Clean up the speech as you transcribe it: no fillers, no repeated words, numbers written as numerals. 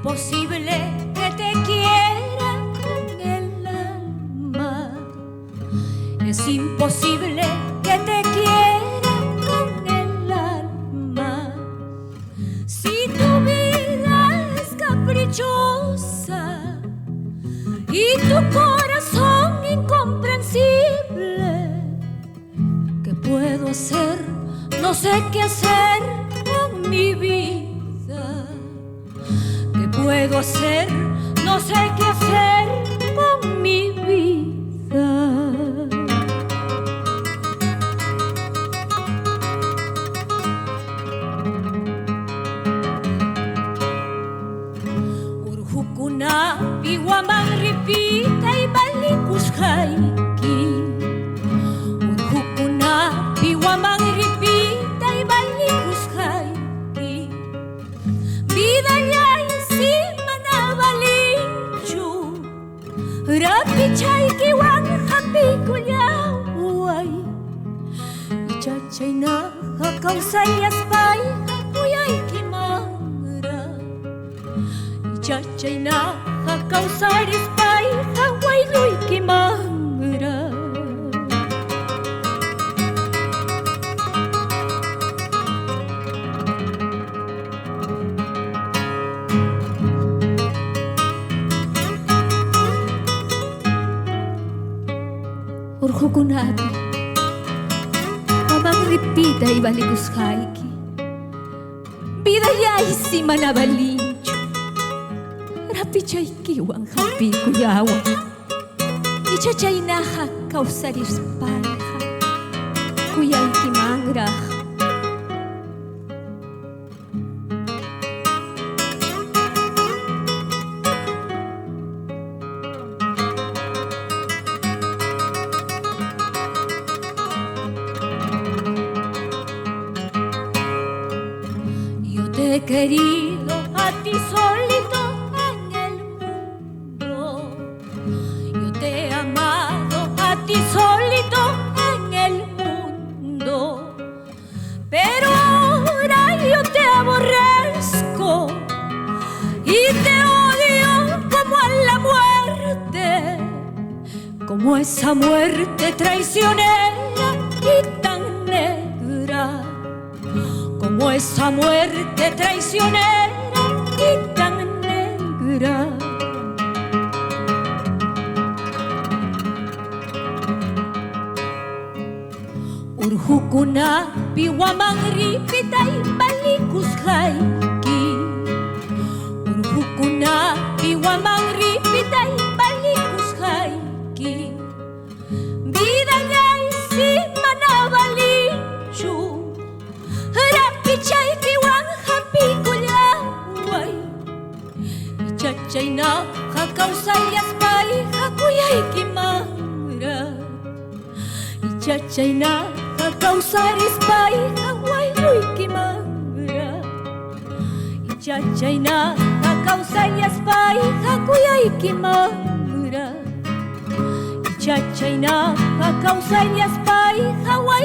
imposible que te quiera con el alma. Es imposible que te quiera con el alma. Si tu vida es caprichosa y tu corazón incomprensible, ¿qué puedo hacer? No sé qué hacer con mi vida. ¿Qué puedo hacer? No sé qué hacer con mi vida. Urjukuna piwaman ripita y balikushaiki. Urjukuna piwaman ripita y balikushaiki. Vida ya encima na balinchu. Rapichayki wan hapikuyaway. Ichachayna hakausayas-pay hakuyayki mangra. Ichachayna hakausaris-pay hawayluyki mangra. Urjukunapi mamang ripita y balikushaiki. Vida yaisima na balinchu. Rapichaykiwan hapikuyawa. Ichachaynaha kawsarispayha kuyayki mangraj. He querido a ti solito en el mundo. Yo te he amado a ti solito en el mundo. Pero ahora yo te aborrezco y te odio como a la muerte, como esa muerte traicionera y tan negra. Como esa muerte traicionera y tan negra. Urjukuna piwaman ripita y balikushaiki. Urjukuna piwaman ripita y balikushaiki. Vida ya encima na balinchu. Rapichaykiwan hapikuyaway. Ichachayna hakausayas-pay hakuyayki mangra. Ichachayna hakausaris-pay hawayluyki mangra. Ichachayna hakausayas-pay hakuyayki mangra. Ichachayna hakausayas-pay hawayluyki